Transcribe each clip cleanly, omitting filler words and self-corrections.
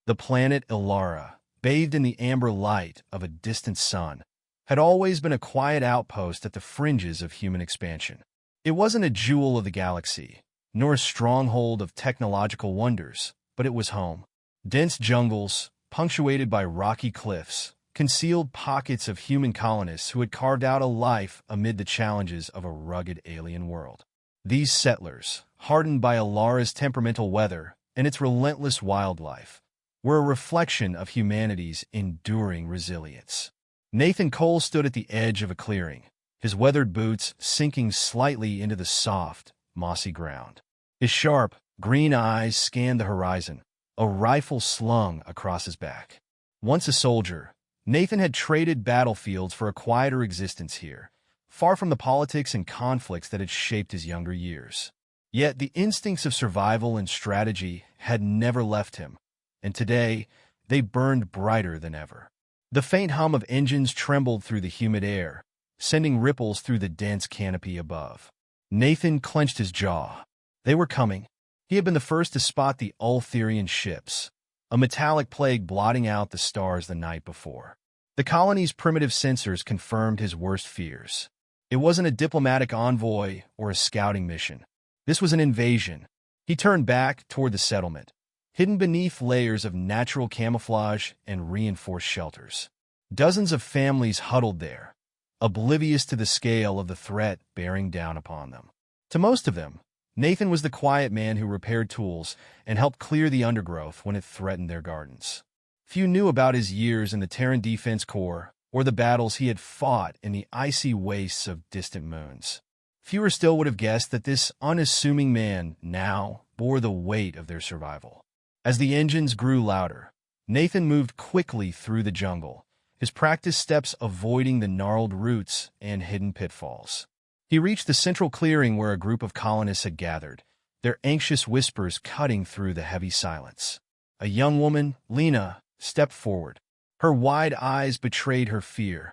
The planet Ilara, bathed in the amber light of a distant sun, had always been a quiet outpost at the fringes of human expansion. It wasn't a jewel of the galaxy, nor a stronghold of technological wonders, but it was home. Dense jungles, punctuated by rocky cliffs, concealed pockets of human colonists who had carved out a life amid the challenges of a rugged alien world. These settlers, hardened by Ilara's temperamental weather and its relentless wildlife, were a reflection of humanity's enduring resilience. Nathan Cole stood at the edge of a clearing, his weathered boots sinking slightly into the soft, mossy ground. His sharp, green eyes scanned the horizon, a rifle slung across his back. Once a soldier, Nathan had traded battlefields for a quieter existence here, far from the politics and conflicts that had shaped his younger years. Yet the instincts of survival and strategy had never left him, and today they burned brighter than ever. The faint hum of engines trembled through the humid air, sending ripples through the dense canopy above. Nathan clenched his jaw. They were coming. He had been the first to spot the Ultherian ships, a metallic plague blotting out the stars the night before. The colony's primitive sensors confirmed his worst fears. It wasn't a diplomatic envoy or a scouting mission. This was an invasion. He turned back toward the settlement, hidden beneath layers of natural camouflage and reinforced shelters. Dozens of families huddled there, oblivious to the scale of the threat bearing down upon them. To most of them, Nathan was the quiet man who repaired tools and helped clear the undergrowth when it threatened their gardens. Few knew about his years in the Terran Defense Corps or the battles he had fought in the icy wastes of distant moons. Fewer still would have guessed that this unassuming man now bore the weight of their survival. As the engines grew louder, Nathan moved quickly through the jungle, his practiced steps avoiding the gnarled roots and hidden pitfalls. He reached the central clearing where a group of colonists had gathered, their anxious whispers cutting through the heavy silence. A young woman, Lena, stepped forward. Her wide eyes betrayed her fear,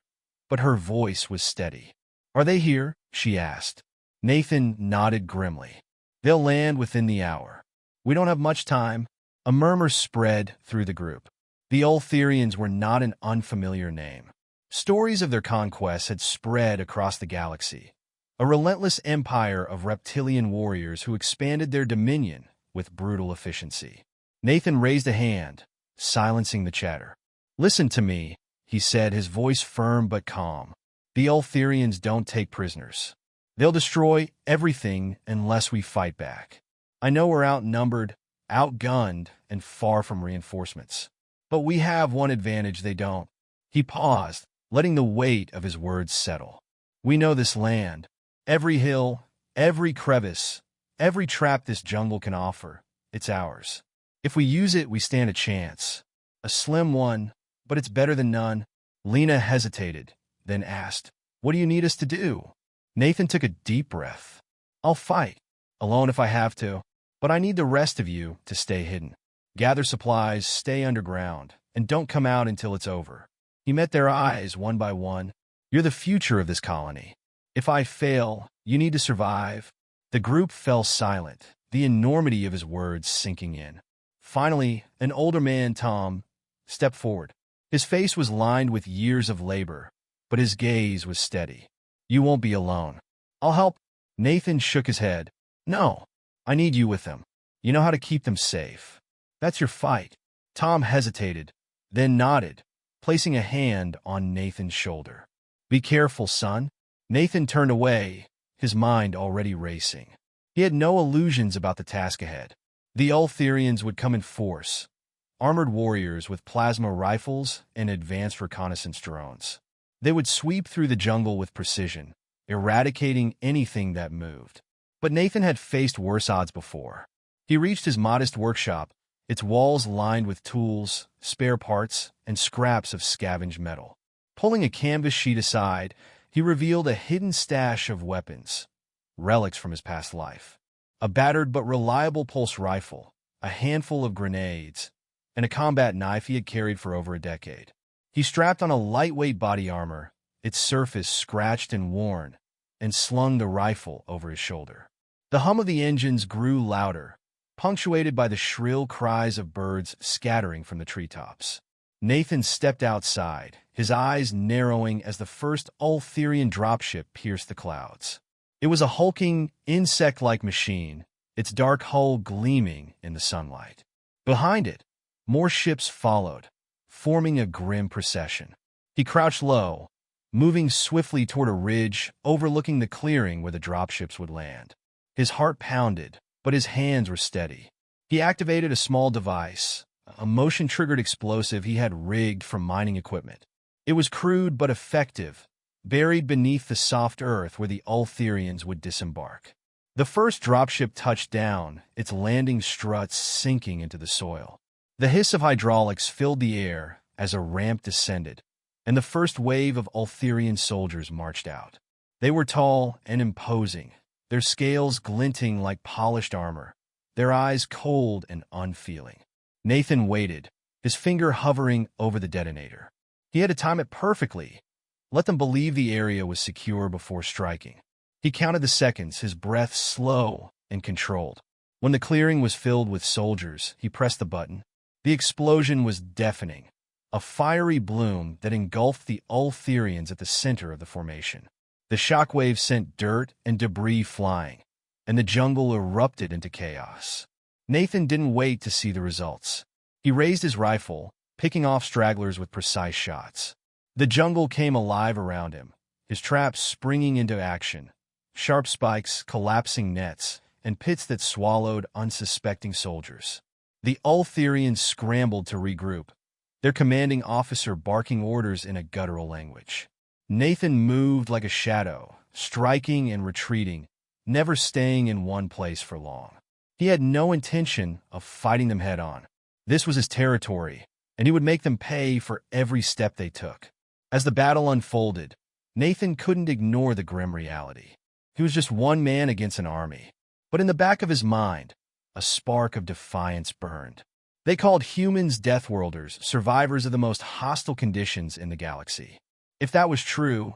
but her voice was steady. "Are they here?" she asked. Nathan nodded grimly. "They'll land within the hour. We don't have much time." A murmur spread through the group. The Ultherians were not an unfamiliar name. Stories of their conquests had spread across the galaxy, a relentless empire of reptilian warriors who expanded their dominion with brutal efficiency. Nathan raised a hand, silencing the chatter. "Listen to me," he said, his voice firm but calm. "The Ultherians don't take prisoners. They'll destroy everything unless we fight back. I know we're outnumbered, outgunned, and far from reinforcements. But we have one advantage they don't." He paused, letting the weight of his words settle. "We know this land. Every hill, every crevice, every trap this jungle can offer, it's ours. If we use it, we stand a chance. A slim one, but it's better than none." Lena hesitated, then asked, "What do you need us to do?" Nathan took a deep breath. "I'll fight, alone if I have to, but I need the rest of you to stay hidden. Gather supplies, stay underground, and don't come out until it's over." He met their eyes one by one. "You're the future of this colony. If I fail, you need to survive." The group fell silent, the enormity of his words sinking in. Finally, an older man, Tom, stepped forward. His face was lined with years of labor, but his gaze was steady. "You won't be alone. I'll help." Nathan shook his head. "No, I need you with them. You know how to keep them safe. That's your fight." Tom hesitated, then nodded, placing a hand on Nathan's shoulder. "Be careful, son." Nathan turned away, his mind already racing. He had no illusions about the task ahead. The Ultherians would come in force, armored warriors with plasma rifles and advanced reconnaissance drones. They would sweep through the jungle with precision, eradicating anything that moved. But Nathan had faced worse odds before. He reached his modest workshop, its walls lined with tools, spare parts, and scraps of scavenged metal. Pulling a canvas sheet aside, he revealed a hidden stash of weapons, relics from his past life. A battered but reliable pulse rifle, a handful of grenades, and a combat knife he had carried for over a decade. He strapped on a lightweight body armor, its surface scratched and worn, and slung the rifle over his shoulder. The hum of the engines grew louder, punctuated by the shrill cries of birds scattering from the treetops. Nathan stepped outside, his eyes narrowing as the first Ultherian dropship pierced the clouds. It was a hulking, insect-like machine, its dark hull gleaming in the sunlight. Behind it, more ships followed, forming a grim procession. He crouched low, moving swiftly toward a ridge overlooking the clearing where the dropships would land. His heart pounded, but his hands were steady. He activated a small device, a motion-triggered explosive he had rigged from mining equipment. It was crude but effective, buried beneath the soft earth where the Ultherians would disembark. The first dropship touched down, its landing struts sinking into the soil. The hiss of hydraulics filled the air as a ramp descended, and the first wave of Ultherian soldiers marched out. They were tall and imposing, their scales glinting like polished armor, their eyes cold and unfeeling. Nathan waited, his finger hovering over the detonator. He had to time it perfectly, let them believe the area was secure before striking. He counted the seconds, his breath slow and controlled. When the clearing was filled with soldiers, he pressed the button. The explosion was deafening, a fiery bloom that engulfed the Ultherians at the center of the formation. The shockwave sent dirt and debris flying, and the jungle erupted into chaos. Nathan didn't wait to see the results. He raised his rifle, picking off stragglers with precise shots. The jungle came alive around him, his traps springing into action, sharp spikes, collapsing nets, and pits that swallowed unsuspecting soldiers. The Ultherians scrambled to regroup, their commanding officer barking orders in a guttural language. Nathan moved like a shadow, striking and retreating, never staying in one place for long. He had no intention of fighting them head-on. This was his territory, and he would make them pay for every step they took. As the battle unfolded, Nathan couldn't ignore the grim reality. He was just one man against an army. But in the back of his mind, a spark of defiance burned. They called humans Deathworlders, survivors of the most hostile conditions in the galaxy. If that was true,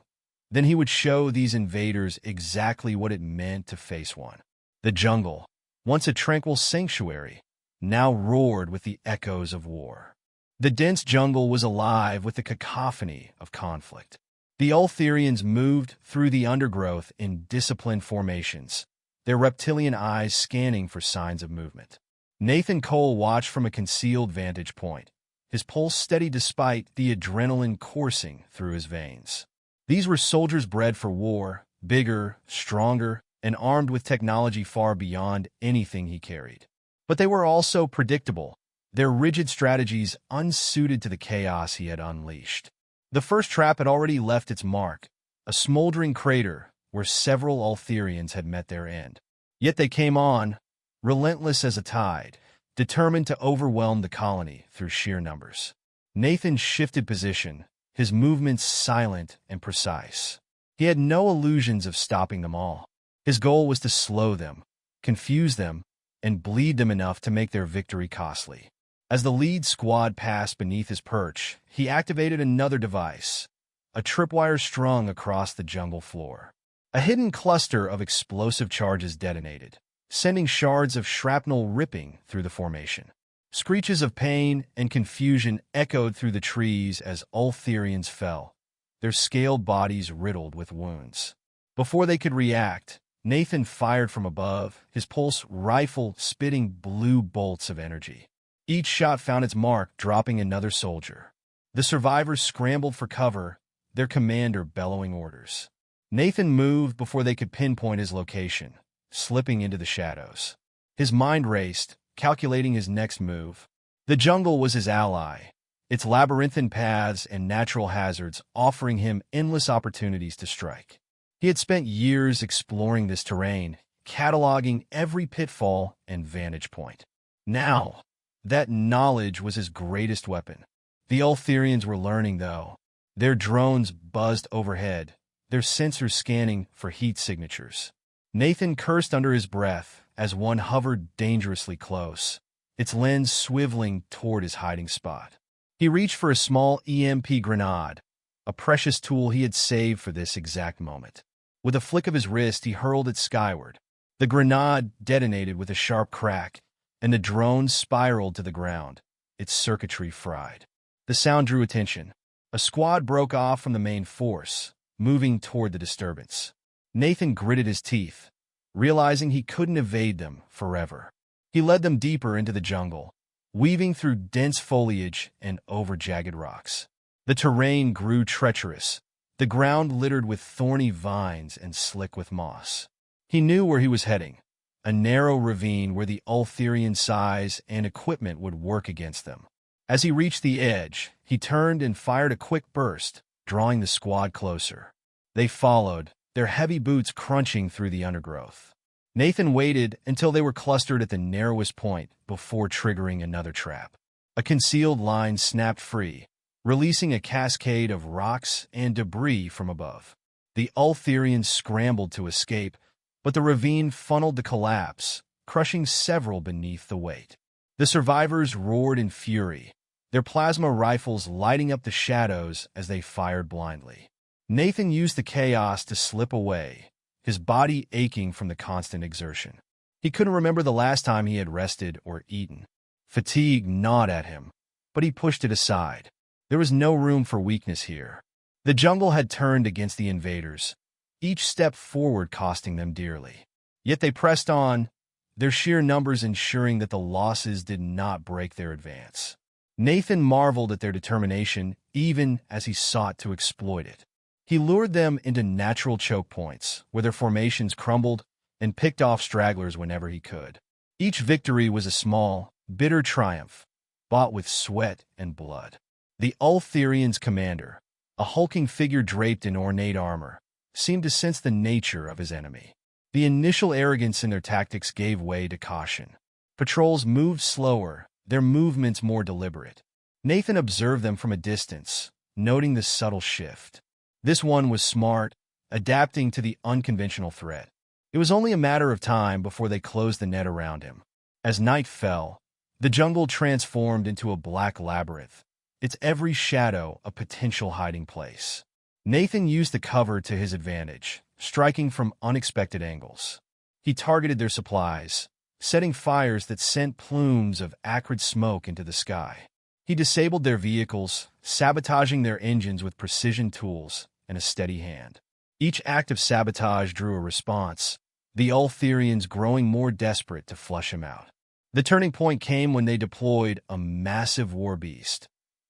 then he would show these invaders exactly what it meant to face one. The jungle, once a tranquil sanctuary, now roared with the echoes of war. The dense jungle was alive with the cacophony of conflict. The Ultherians moved through the undergrowth in disciplined formations, their reptilian eyes scanning for signs of movement. Nathan Cole watched from a concealed vantage point, his pulse steady despite the adrenaline coursing through his veins. These were soldiers bred for war, bigger, stronger, and armed with technology far beyond anything he carried. But they were also predictable, their rigid strategies unsuited to the chaos he had unleashed. The first trap had already left its mark, a smoldering crater where several Ultherians had met their end. Yet they came on, relentless as a tide, determined to overwhelm the colony through sheer numbers. Nathan shifted position, his movements silent and precise. He had no illusions of stopping them all. His goal was to slow them, confuse them, and bleed them enough to make their victory costly. As the lead squad passed beneath his perch, he activated another device, a tripwire strung across the jungle floor. A hidden cluster of explosive charges detonated, sending shards of shrapnel ripping through the formation. Screeches of pain and confusion echoed through the trees as Ultherians fell, their scaled bodies riddled with wounds. Before they could react, Nathan fired from above, his pulse rifle spitting blue bolts of energy. Each shot found its mark, dropping another soldier. The survivors scrambled for cover, their commander bellowing orders. Nathan moved before they could pinpoint his location, slipping into the shadows. His mind raced, calculating his next move. The jungle was his ally, its labyrinthine paths and natural hazards offering him endless opportunities to strike. He had spent years exploring this terrain, cataloging every pitfall and vantage point. Now, that knowledge was his greatest weapon. The Ultherians were learning, though. Their drones buzzed overhead, their sensors scanning for heat signatures. Nathan cursed under his breath as one hovered dangerously close, its lens swiveling toward his hiding spot. He reached for a small EMP grenade, a precious tool he had saved for this exact moment. With a flick of his wrist, he hurled it skyward. The grenade detonated with a sharp crack, and the drone spiraled to the ground, its circuitry fried. The sound drew attention. A squad broke off from the main force, moving toward the disturbance. Nathan gritted his teeth, realizing he couldn't evade them forever. He led them deeper into the jungle, weaving through dense foliage and over jagged rocks. The terrain grew treacherous, the ground littered with thorny vines and slick with moss. He knew where he was heading, a narrow ravine where the Ultherian size and equipment would work against them. As he reached the edge, he turned and fired a quick burst, drawing the squad closer. They followed, their heavy boots crunching through the undergrowth. Nathan waited until they were clustered at the narrowest point before triggering another trap. A concealed line snapped free, releasing a cascade of rocks and debris from above. The Ultherians scrambled to escape, but the ravine funneled the collapse, crushing several beneath the weight. The survivors roared in fury, their plasma rifles lighting up the shadows as they fired blindly. Nathan used the chaos to slip away, his body aching from the constant exertion. He couldn't remember the last time he had rested or eaten. Fatigue gnawed at him, but he pushed it aside. There was no room for weakness here. The jungle had turned against the invaders, each step forward costing them dearly. Yet they pressed on, their sheer numbers ensuring that the losses did not break their advance. Nathan marveled at their determination even as he sought to exploit it. He lured them into natural choke points where their formations crumbled and picked off stragglers whenever he could. Each victory was a small, bitter triumph, bought with sweat and blood. The Ultherian's commander, a hulking figure draped in ornate armor, seemed to sense the nature of his enemy. The initial arrogance in their tactics gave way to caution. Patrols moved slower, their movements more deliberate. Nathan observed them from a distance, noting the subtle shift. This one was smart, adapting to the unconventional threat. It was only a matter of time before they closed the net around him. As night fell, the jungle transformed into a black labyrinth, its every shadow a potential hiding place. Nathan used the cover to his advantage, striking from unexpected angles. He targeted their supplies, setting fires that sent plumes of acrid smoke into the sky. He disabled their vehicles, sabotaging their engines with precision tools and a steady hand. Each act of sabotage drew a response, the Ultherians growing more desperate to flush him out. The turning point came when they deployed a massive war beast,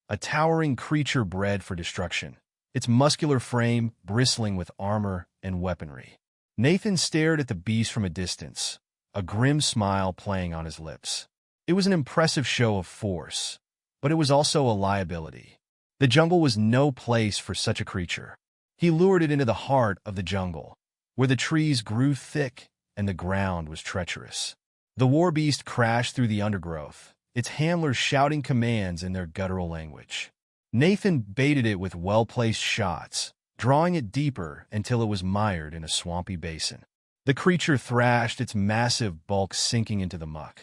a towering creature bred for destruction, its muscular frame bristling with armor and weaponry. Nathan stared at the beast from a distance, a grim smile playing on his lips. It was an impressive show of force, but it was also a liability. The jungle was no place for such a creature. He lured it into the heart of the jungle, where the trees grew thick and the ground was treacherous. The war beast crashed through the undergrowth, its handlers shouting commands in their guttural language. Nathan baited it with well-placed shots, drawing it deeper until it was mired in a swampy basin. The creature thrashed, its massive bulk sinking into the muck.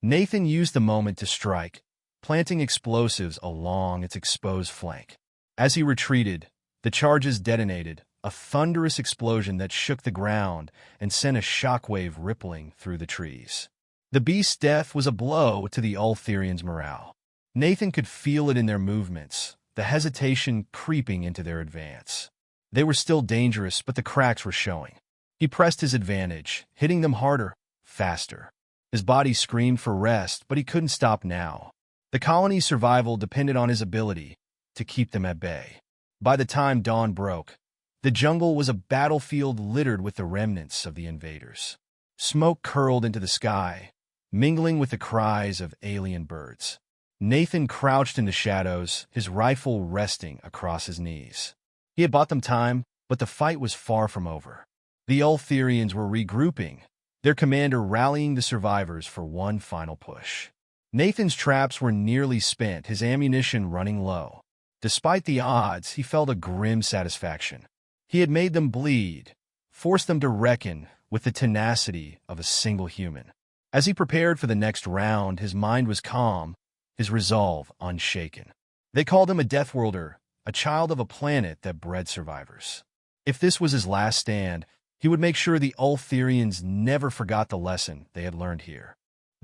Nathan used the moment to strike, planting explosives along its exposed flank. As he retreated, the charges detonated, a thunderous explosion that shook the ground and sent a shockwave rippling through the trees. The beast's death was a blow to the Ultherians' morale. Nathan could feel it in their movements, the hesitation creeping into their advance. They were still dangerous, but the cracks were showing. He pressed his advantage, hitting them harder, faster. His body screamed for rest, but he couldn't stop now. The colony's survival depended on his ability to keep them at bay. By the time dawn broke, the jungle was a battlefield littered with the remnants of the invaders. Smoke curled into the sky, mingling with the cries of alien birds. Nathan crouched in the shadows, his rifle resting across his knees. He had bought them time, but the fight was far from over. The Ultherians were regrouping, their commander rallying the survivors for one final push. Nathan's traps were nearly spent, his ammunition running low. Despite the odds, he felt a grim satisfaction. He had made them bleed, forced them to reckon with the tenacity of a single human. As he prepared for the next round, his mind was calm, his resolve unshaken. They called him a Deathworlder, a child of a planet that bred survivors. If this was his last stand, he would make sure the Ultherians never forgot the lesson they had learned here.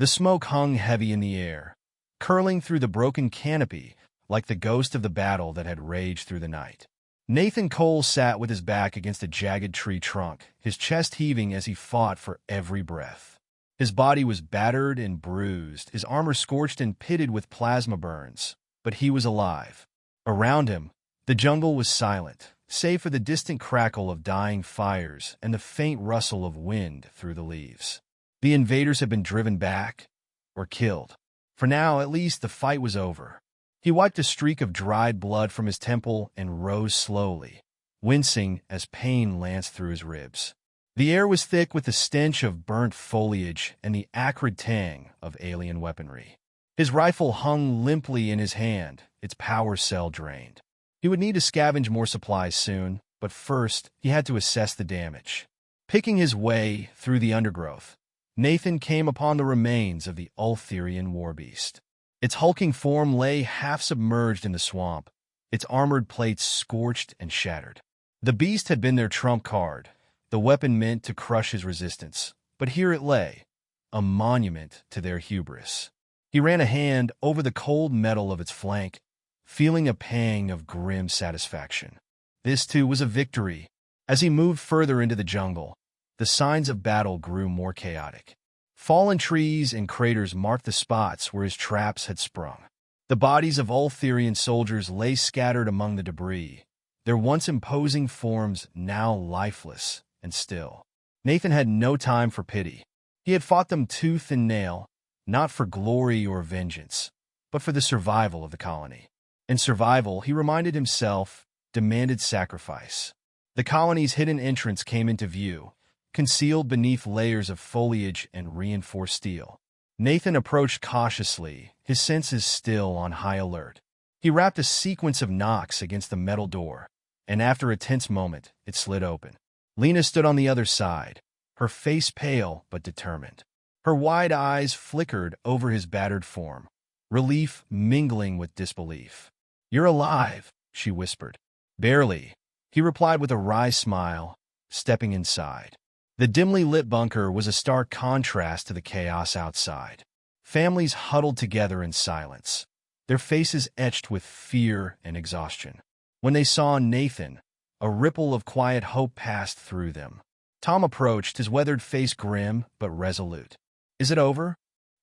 The smoke hung heavy in the air, curling through the broken canopy like the ghost of the battle that had raged through the night. Nathan Cole sat with his back against a jagged tree trunk, his chest heaving as he fought for every breath. His body was battered and bruised, his armor scorched and pitted with plasma burns, but he was alive. Around him, the jungle was silent, save for the distant crackle of dying fires and the faint rustle of wind through the leaves. The invaders had been driven back or killed. For now, at least, the fight was over. He wiped a streak of dried blood from his temple and rose slowly, wincing as pain lanced through his ribs. The air was thick with the stench of burnt foliage and the acrid tang of alien weaponry. His rifle hung limply in his hand, its power cell drained. He would need to scavenge more supplies soon, but first he had to assess the damage. Picking his way through the undergrowth, Nathan came upon the remains of the Ultherian warbeast. Its hulking form lay half-submerged in the swamp, its armored plates scorched and shattered. The beast had been their trump card, the weapon meant to crush his resistance, but here it lay, a monument to their hubris. He ran a hand over the cold metal of its flank, feeling a pang of grim satisfaction. This, too, was a victory. As he moved further into the jungle, the signs of battle grew more chaotic. Fallen trees and craters marked the spots where his traps had sprung. The bodies of Ultherian soldiers lay scattered among the debris, their once imposing forms now lifeless and still. Nathan had no time for pity. He had fought them tooth and nail, not for glory or vengeance, but for the survival of the colony. And survival, he reminded himself, demanded sacrifice. The colony's hidden entrance came into view, concealed beneath layers of foliage and reinforced steel. Nathan approached cautiously, his senses still on high alert. He rapped a sequence of knocks against the metal door, and after a tense moment, it slid open. Lena stood on the other side, her face pale but determined. Her wide eyes flickered over his battered form, relief mingling with disbelief. "You're alive," she whispered. "Barely," he replied with a wry smile, stepping inside. The dimly lit bunker was a stark contrast to the chaos outside. Families huddled together in silence, their faces etched with fear and exhaustion. When they saw Nathan, a ripple of quiet hope passed through them. Tom approached, his weathered face grim but resolute. "Is it over?"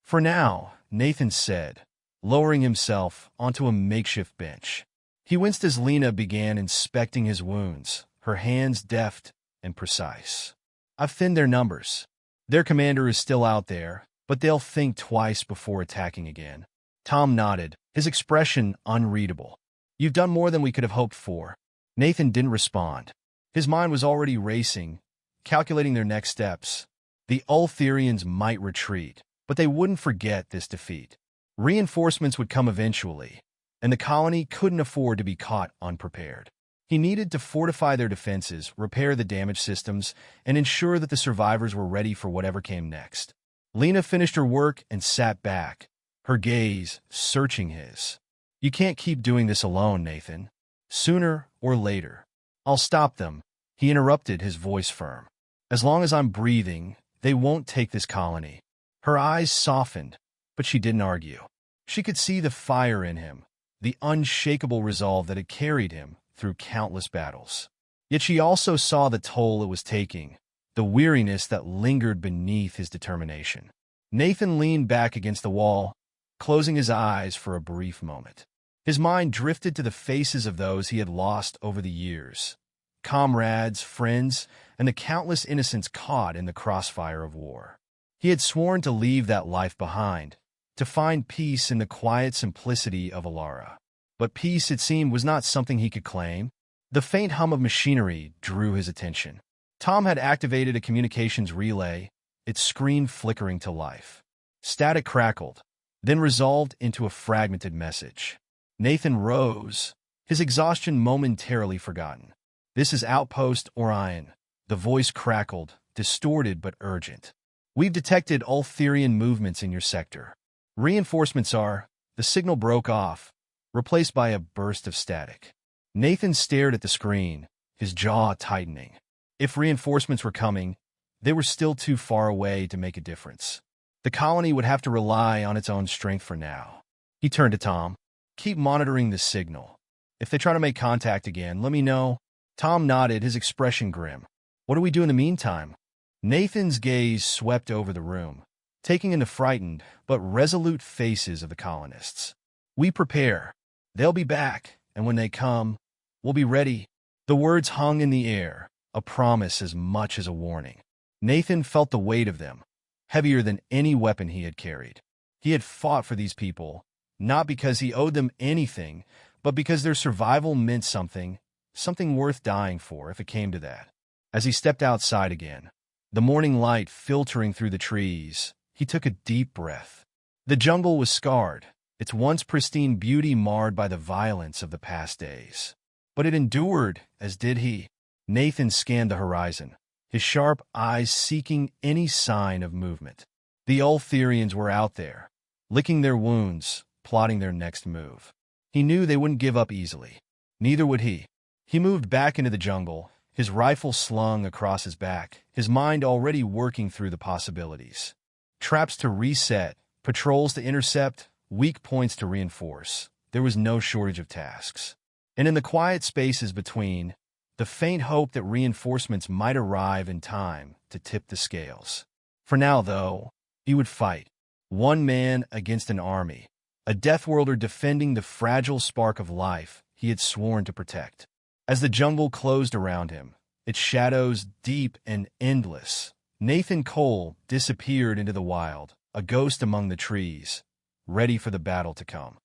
"For now," Nathan said, lowering himself onto a makeshift bench. He winced as Lena began inspecting his wounds, her hands deft and precise. "I've thinned their numbers. Their commander is still out there, but they'll think twice before attacking again." Tom nodded, his expression unreadable. "You've done more than we could have hoped for." Nathan didn't respond. His mind was already racing, calculating their next steps. The Ultherians might retreat, but they wouldn't forget this defeat. Reinforcements would come eventually, and the colony couldn't afford to be caught unprepared. He needed to fortify their defenses, repair the damaged systems, and ensure that the survivors were ready for whatever came next. Lena finished her work and sat back, her gaze searching his. "You can't keep doing this alone, Nathan. Sooner or later, I'll stop them," he interrupted, his voice firm. "As long as I'm breathing, they won't take this colony." Her eyes softened, but she didn't argue. She could see the fire in him, the unshakable resolve that had carried him through countless battles. Yet she also saw the toll it was taking, the weariness that lingered beneath his determination. Nathan leaned back against the wall, closing his eyes for a brief moment. His mind drifted to the faces of those he had lost over the years, comrades, friends, and the countless innocents caught in the crossfire of war. He had sworn to leave that life behind, to find peace in the quiet simplicity of Alara. But peace, it seemed, was not something he could claim. The faint hum of machinery drew his attention. Tom had activated a communications relay, its screen flickering to life. Static crackled, then resolved into a fragmented message. Nathan rose, his exhaustion momentarily forgotten. "This is Outpost Orion." The voice crackled, distorted but urgent. "We've detected Ultherian movements in your sector. Reinforcements are..." The signal broke off, replaced by a burst of static. Nathan stared at the screen, his jaw tightening. If reinforcements were coming, they were still too far away to make a difference. The colony would have to rely on its own strength for now. He turned to Tom. Keep monitoring the signal. If they try to make contact again, let me know. Tom nodded, his expression grim. What do we do in the meantime? Nathan's gaze swept over the room, taking in the frightened but resolute faces of the colonists. We prepare. They'll be back, and when they come, we'll be ready. The words hung in the air, a promise as much as a warning. Nathan felt the weight of them, heavier than any weapon he had carried. He had fought for these people, not because he owed them anything, but because their survival meant something worth dying for if it came to that. As he stepped outside again, the morning light filtering through the trees, he took a deep breath. The jungle was scarred, its once pristine beauty marred by the violence of the past days. But it endured, as did he. Nathan scanned the horizon, his sharp eyes seeking any sign of movement. The Ultherians were out there, licking their wounds, plotting their next move. He knew they wouldn't give up easily. Neither would he. He moved back into the jungle, his rifle slung across his back, his mind already working through the possibilities. Traps to reset, patrols to intercept, weak points to reinforce. There was no shortage of tasks. And in the quiet spaces between, the faint hope that reinforcements might arrive in time to tip the scales. For now, though, he would fight. One man against an army, a Deathworlder defending the fragile spark of life he had sworn to protect. As the jungle closed around him, its shadows deep and endless, Nathan Cole disappeared into the wild, a ghost among the trees, ready for the battle to come.